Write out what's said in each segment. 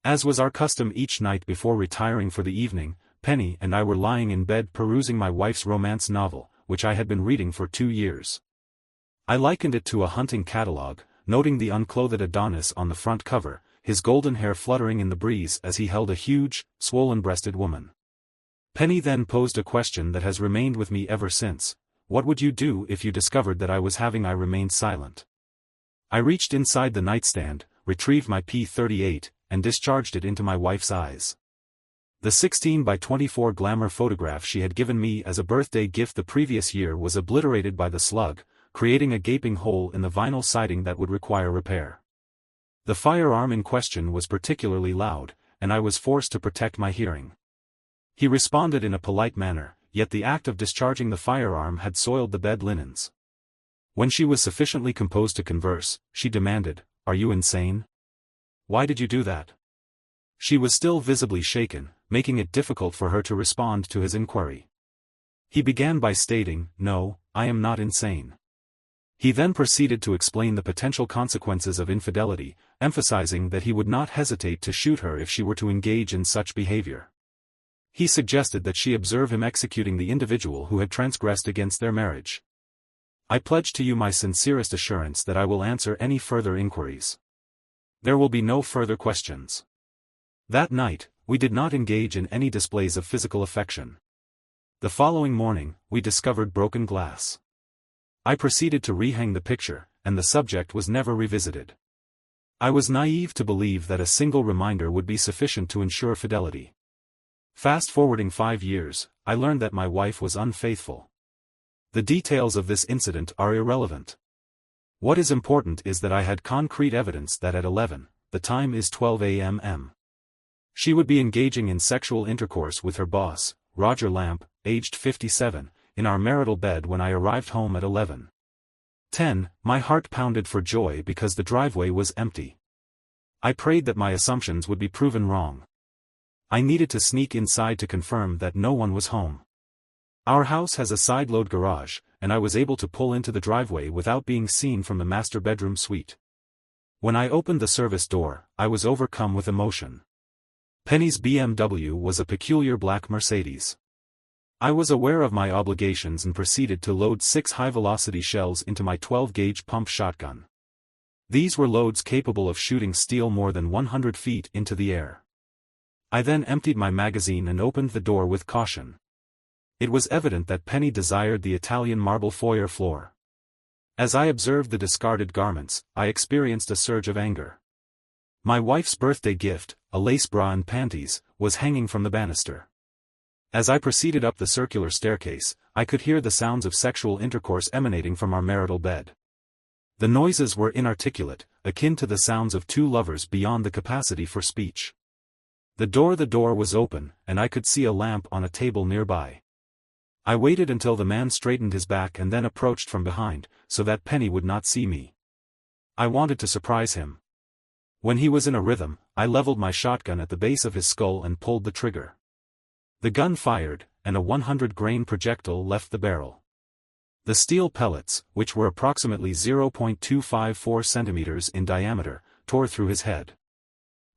As was our custom each night before retiring for the evening, Penny and I were lying in bed perusing my wife's romance novel, which I had been reading for 2 years. I likened it to a hunting catalogue, noting the unclothed Adonis on the front cover, his golden hair fluttering in the breeze as he held a huge, swollen-breasted woman. Penny then posed a question that has remained with me ever since: what would you do if you discovered that I was having? I remained silent. I reached inside the nightstand, retrieved my P38, and discharged it into my wife's eyes. The 16 by 24 glamour photograph she had given me as a birthday gift the previous year was obliterated by the slug, creating a gaping hole in the vinyl siding that would require repair. The firearm in question was particularly loud, and I was forced to protect my hearing. He responded in a polite manner, yet the act of discharging the firearm had soiled the bed linens. When she was sufficiently composed to converse, she demanded, "Are you insane? Why did you do that?" She was still visibly shaken, making it difficult for her to respond to his inquiry. He began by stating, "No, I am not insane." He then proceeded to explain the potential consequences of infidelity, emphasizing that he would not hesitate to shoot her if she were to engage in such behavior. He suggested that she observe him executing the individual who had transgressed against their marriage. "I pledge to you my sincerest assurance that I will answer any further inquiries. There will be no further questions." That night, we did not engage in any displays of physical affection. The following morning, we discovered broken glass. I proceeded to rehang the picture, and the subject was never revisited. I was naive to believe that a single reminder would be sufficient to ensure fidelity. Fast-forwarding 5 years, I learned that my wife was unfaithful. The details of this incident are irrelevant. What is important is that I had concrete evidence that at 11, the time is 12 a.m. she would be engaging in sexual intercourse with her boss, Roger Lamp, aged 57, in our marital bed when I arrived home at 11:10. My heart pounded for joy because the driveway was empty. I prayed that my assumptions would be proven wrong. I needed to sneak inside to confirm that no one was home. Our house has a side-load garage, and I was able to pull into the driveway without being seen from the master bedroom suite. When I opened the service door, I was overcome with emotion. Penny's BMW was a peculiar black Mercedes. I was aware of my obligations and proceeded to load 6 high-velocity shells into my 12-gauge pump shotgun. These were loads capable of shooting steel more than 100 feet into the air. I then emptied my magazine and opened the door with caution. It was evident that Penny desired the Italian marble foyer floor. As I observed the discarded garments, I experienced a surge of anger. My wife's birthday gift, a lace bra and panties, was hanging from the banister. As I proceeded up the circular staircase, I could hear the sounds of sexual intercourse emanating from our marital bed. The noises were inarticulate, akin to the sounds of 2 lovers beyond the capacity for speech. The door was open, and I could see a lamp on a table nearby. I waited until the man straightened his back and then approached from behind, so that Penny would not see me. I wanted to surprise him. When he was in a rhythm, I leveled my shotgun at the base of his skull and pulled the trigger. The gun fired, and a 100-grain projectile left the barrel. The steel pellets, which were approximately 0.254 centimeters in diameter, tore through his head.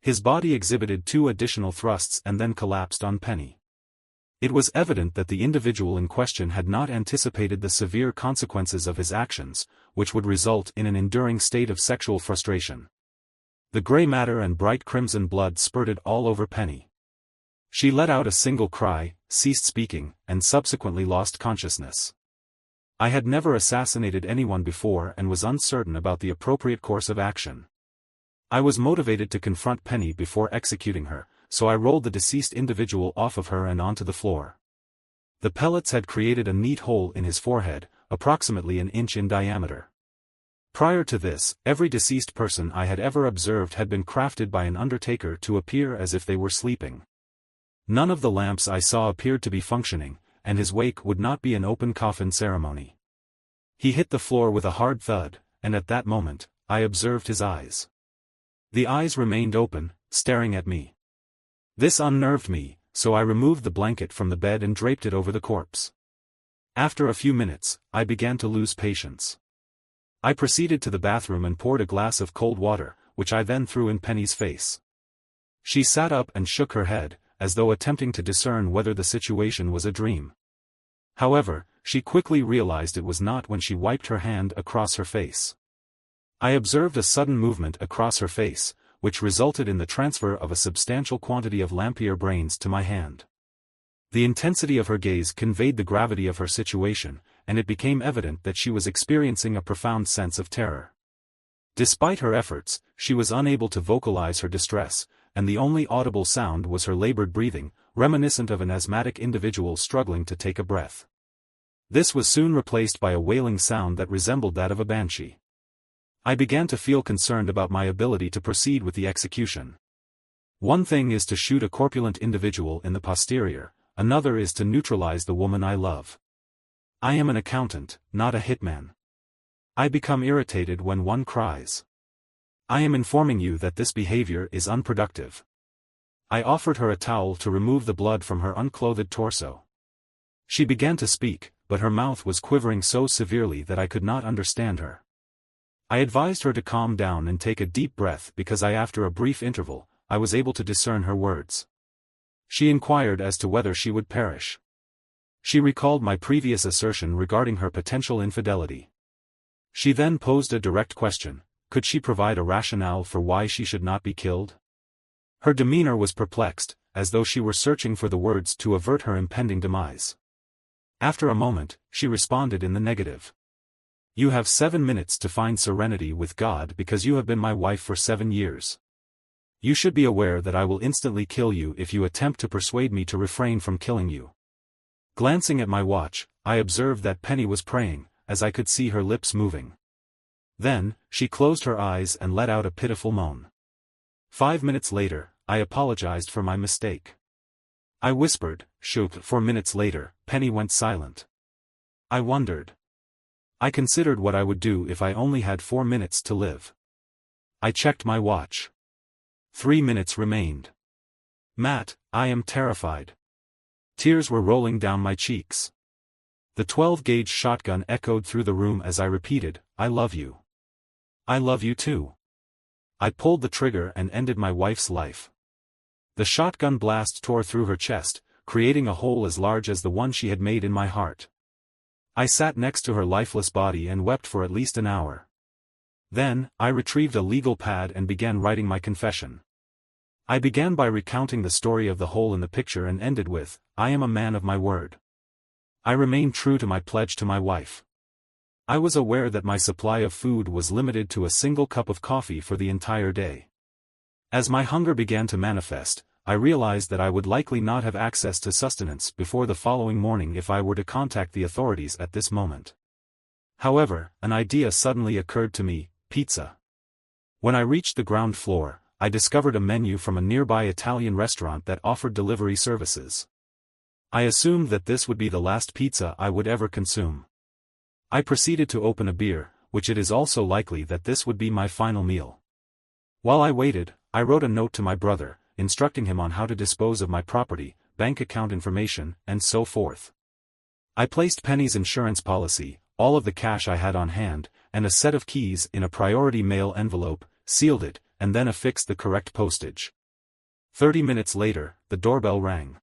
His body exhibited 2 additional thrusts and then collapsed on Penny. It was evident that the individual in question had not anticipated the severe consequences of his actions, which would result in an enduring state of sexual frustration. The gray matter and bright crimson blood spurted all over Penny. She let out a single cry, ceased speaking, and subsequently lost consciousness. I had never assassinated anyone before and was uncertain about the appropriate course of action. I was motivated to confront Penny before executing her, so I rolled the deceased individual off of her and onto the floor. The pellets had created a neat hole in his forehead, approximately an inch in diameter. Prior to this, every deceased person I had ever observed had been crafted by an undertaker to appear as if they were sleeping. None of the lamps I saw appeared to be functioning, and his wake would not be an open coffin ceremony. He hit the floor with a hard thud, and at that moment, I observed his eyes. The eyes remained open, staring at me. This unnerved me, so I removed the blanket from the bed and draped it over the corpse. After a few minutes, I began to lose patience. I proceeded to the bathroom and poured a glass of cold water, which I then threw in Penny's face. She sat up and shook her head, as though attempting to discern whether the situation was a dream. However, she quickly realized it was not when she wiped her hand across her face. I observed a sudden movement across her face, which resulted in the transfer of a substantial quantity of lampier brains to my hand. The intensity of her gaze conveyed the gravity of her situation, and it became evident that she was experiencing a profound sense of terror. Despite her efforts, she was unable to vocalize her distress, and the only audible sound was her labored breathing, reminiscent of an asthmatic individual struggling to take a breath. This was soon replaced by a wailing sound that resembled that of a banshee. I began to feel concerned about my ability to proceed with the execution. One thing is to shoot a corpulent individual in the posterior, another is to neutralize the woman I love. I am an accountant, not a hitman. I become irritated when one cries. I am informing you that this behavior is unproductive. I offered her a towel to remove the blood from her unclothed torso. She began to speak, but her mouth was quivering so severely that I could not understand her. I advised her to calm down and take a deep breath because after a brief interval, I was able to discern her words. She inquired as to whether she would perish. She recalled my previous assertion regarding her potential infidelity. She then posed a direct question: could she provide a rationale for why she should not be killed? Her demeanor was perplexed, as though she were searching for the words to avert her impending demise. After a moment, she responded in the negative. You have 7 minutes to find serenity with God because you have been my wife for 7 years. You should be aware that I will instantly kill you if you attempt to persuade me to refrain from killing you. Glancing at my watch, I observed that Penny was praying, as I could see her lips moving. Then, she closed her eyes and let out a pitiful moan. 5 minutes later, I apologized for my mistake. I whispered, shook. 4 minutes later, Penny went silent. I wondered. I considered what I would do if I only had 4 minutes to live. I checked my watch. 3 minutes remained. Matt, I am terrified. Tears were rolling down my cheeks. The 12-gauge shotgun echoed through the room as I repeated, I love you. I love you too. I pulled the trigger and ended my wife's life. The shotgun blast tore through her chest, creating a hole as large as the one she had made in my heart. I sat next to her lifeless body and wept for at least an hour. Then, I retrieved a legal pad and began writing my confession. I began by recounting the story of the hole in the picture and ended with, I am a man of my word. I remained true to my pledge to my wife. I was aware that my supply of food was limited to a single cup of coffee for the entire day. As my hunger began to manifest, I realized that I would likely not have access to sustenance before the following morning if I were to contact the authorities at this moment. However, an idea suddenly occurred to me: pizza. When I reached the ground floor, I discovered a menu from a nearby Italian restaurant that offered delivery services. I assumed that this would be the last pizza I would ever consume. I proceeded to open a beer, which it is also likely that this would be my final meal. While I waited, I wrote a note to my brother, instructing him on how to dispose of my property, bank account information, and so forth. I placed Penny's insurance policy, all of the cash I had on hand, and a set of keys in a priority mail envelope, sealed it, and then affixed the correct postage. 30 minutes later, the doorbell rang.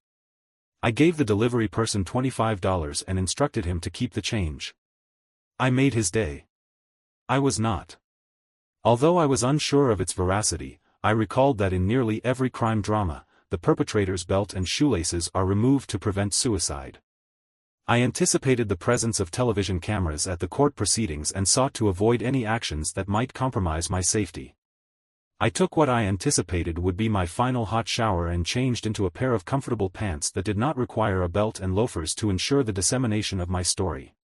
I gave the delivery person $25 and instructed him to keep the change. I made his day. I was not. Although I was unsure of its veracity, I recalled that in nearly every crime drama, the perpetrator's belt and shoelaces are removed to prevent suicide. I anticipated the presence of television cameras at the court proceedings and sought to avoid any actions that might compromise my safety. I took what I anticipated would be my final hot shower and changed into a pair of comfortable pants that did not require a belt and loafers to ensure the dissemination of my story.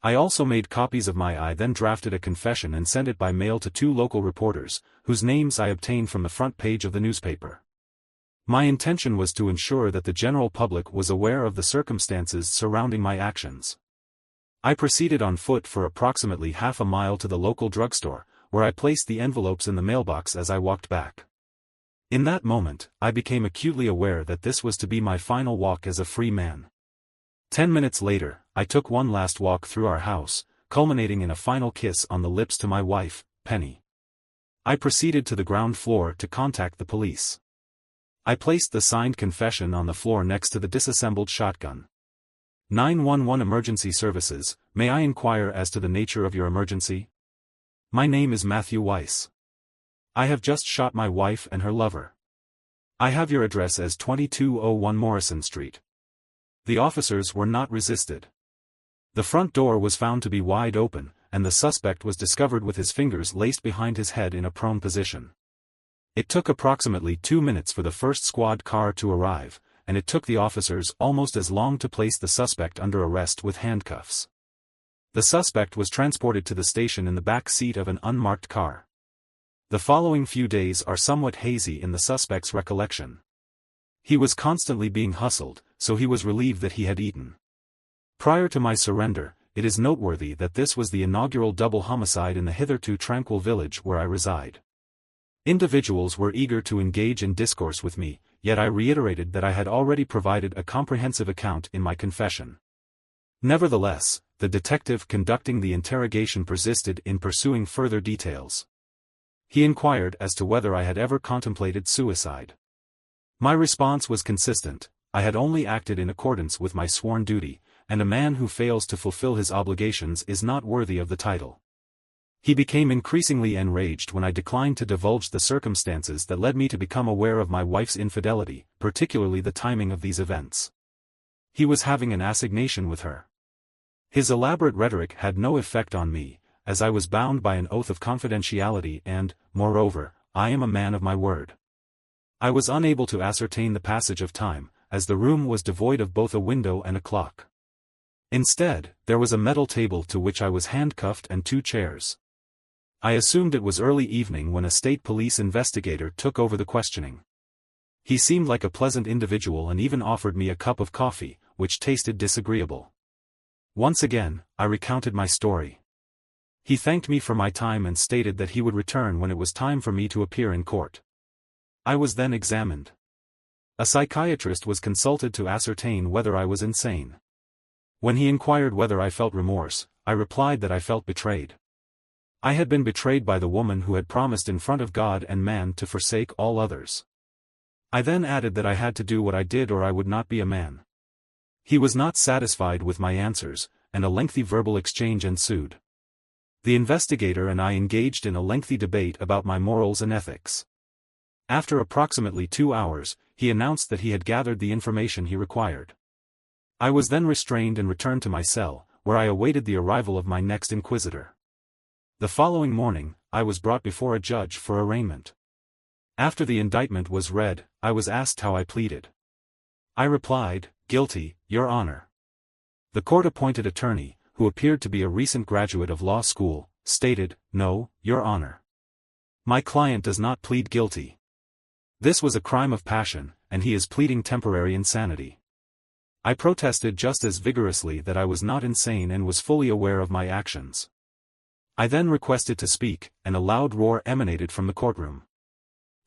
I also made copies of I then drafted a confession and sent it by mail to 2 local reporters, whose names I obtained from the front page of the newspaper. My intention was to ensure that the general public was aware of the circumstances surrounding my actions. I proceeded on foot for approximately half a mile to the local drugstore, where I placed the envelopes in the mailbox as I walked back. In that moment, I became acutely aware that this was to be my final walk as a free man. 10 minutes later, I took one last walk through our house, culminating in a final kiss on the lips to my wife, Penny. I proceeded to the ground floor to contact the police. I placed the signed confession on the floor next to the disassembled shotgun. 911 Emergency Services, may I inquire as to the nature of your emergency? My name is Matthew Weiss. I have just shot my wife and her lover. I have your address as 2201 Morrison Street. The officers were not resisted. The front door was found to be wide open, and the suspect was discovered with his fingers laced behind his head in a prone position. It took approximately 2 minutes for the first squad car to arrive, and it took the officers almost as long to place the suspect under arrest with handcuffs. The suspect was transported to the station in the back seat of an unmarked car. The following few days are somewhat hazy in the suspect's recollection. He was constantly being hustled, so he was relieved that he had eaten. Prior to my surrender, it is noteworthy that this was the inaugural double homicide in the hitherto tranquil village where I reside. Individuals were eager to engage in discourse with me, yet I reiterated that I had already provided a comprehensive account in my confession. Nevertheless, the detective conducting the interrogation persisted in pursuing further details. He inquired as to whether I had ever contemplated suicide. My response was consistent: I had only acted in accordance with my sworn duty, and a man who fails to fulfill his obligations is not worthy of the title. He became increasingly enraged when I declined to divulge the circumstances that led me to become aware of my wife's infidelity, particularly the timing of these events. He was having an assignation with her. His elaborate rhetoric had no effect on me, as I was bound by an oath of confidentiality and, moreover, I am a man of my word. I was unable to ascertain the passage of time, as the room was devoid of both a window and a clock. Instead, there was a metal table to which I was handcuffed and 2 chairs. I assumed it was early evening when a state police investigator took over the questioning. He seemed like a pleasant individual and even offered me a cup of coffee, which tasted disagreeable. Once again, I recounted my story. He thanked me for my time and stated that he would return when it was time for me to appear in court. I was then examined. A psychiatrist was consulted to ascertain whether I was insane. When he inquired whether I felt remorse, I replied that I felt betrayed. I had been betrayed by the woman who had promised in front of God and man to forsake all others. I then added that I had to do what I did or I would not be a man. He was not satisfied with my answers, and a lengthy verbal exchange ensued. The investigator and I engaged in a lengthy debate about my morals and ethics. After approximately 2 hours, he announced that he had gathered the information he required. I was then restrained and returned to my cell, where I awaited the arrival of my next inquisitor. The following morning, I was brought before a judge for arraignment. After the indictment was read, I was asked how I pleaded. I replied, "Guilty, Your Honor." The court-appointed attorney, who appeared to be a recent graduate of law school, stated, "No, Your Honor. My client does not plead guilty. This was a crime of passion, and he is pleading temporary insanity." I protested just as vigorously that I was not insane and was fully aware of my actions. I then requested to speak, and a loud roar emanated from the courtroom.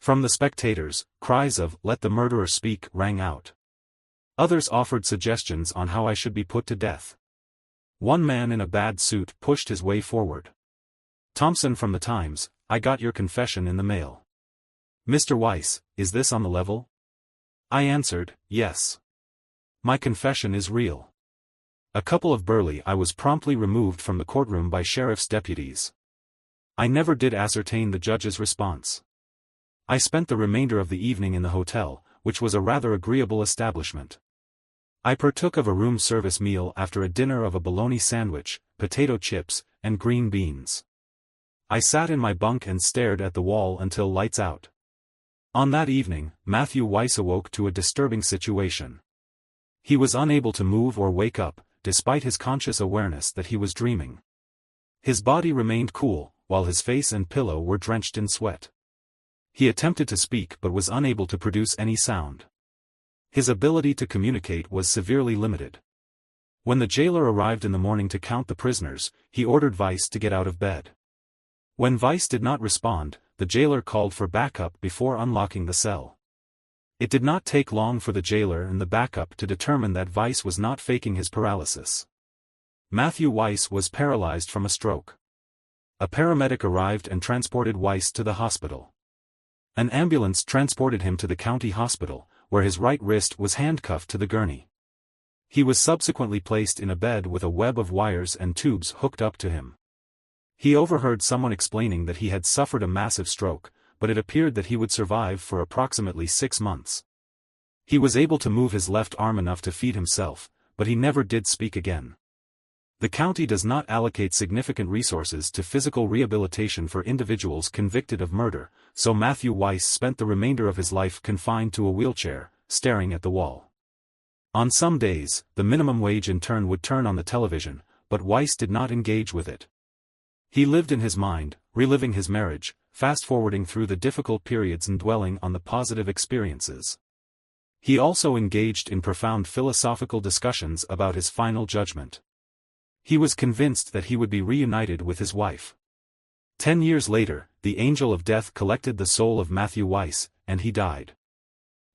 From the spectators, cries of "Let the murderer speak" rang out. Others offered suggestions on how I should be put to death. One man in a bad suit pushed his way forward. "Thompson from the Times, I got your confession in the mail. Mr. Weiss, is this on the level?" I answered, "Yes. My confession is real." A couple of burly I was promptly removed from the courtroom by sheriff's deputies. I never did ascertain the judge's response. I spent the remainder of the evening in the hotel, which was a rather agreeable establishment. I partook of a room service meal after a dinner of a bologna sandwich, potato chips, and green beans. I sat in my bunk and stared at the wall until lights out. On that evening, Matthew Weiss awoke to a disturbing situation. He was unable to move or wake up, despite his conscious awareness that he was dreaming. His body remained cool, while his face and pillow were drenched in sweat. He attempted to speak but was unable to produce any sound. His ability to communicate was severely limited. When the jailer arrived in the morning to count the prisoners, he ordered Weiss to get out of bed. When Weiss did not respond, the jailer called for backup before unlocking the cell. It did not take long for the jailer and the backup to determine that Weiss was not faking his paralysis. Matthew Weiss was paralyzed from a stroke. A paramedic arrived and transported Weiss to the hospital. An ambulance transported him to the county hospital, where his right wrist was handcuffed to the gurney. He was subsequently placed in a bed with a web of wires and tubes hooked up to him. He overheard someone explaining that he had suffered a massive stroke, but it appeared that he would survive for approximately 6 months. He was able to move his left arm enough to feed himself, but he never did speak again. The county does not allocate significant resources to physical rehabilitation for individuals convicted of murder, so Matthew Weiss spent the remainder of his life confined to a wheelchair, staring at the wall. On some days, the minimum wage intern would turn on the television, but Weiss did not engage with it. He lived in his mind, reliving his marriage, fast-forwarding through the difficult periods and dwelling on the positive experiences. He also engaged in profound philosophical discussions about his final judgment. He was convinced that he would be reunited with his wife. 10 years later, the angel of death collected the soul of Matthew Weiss, and he died.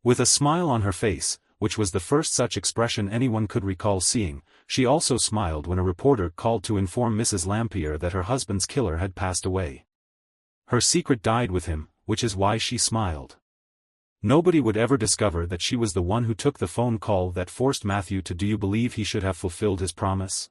With a smile on her face, which was the first such expression anyone could recall seeing, she also smiled when a reporter called to inform Mrs. Lampier that her husband's killer had passed away. Her secret died with him, which is why she smiled. Nobody would ever discover that she was the one who took the phone call that forced Matthew to. Do you believe he should have fulfilled his promise?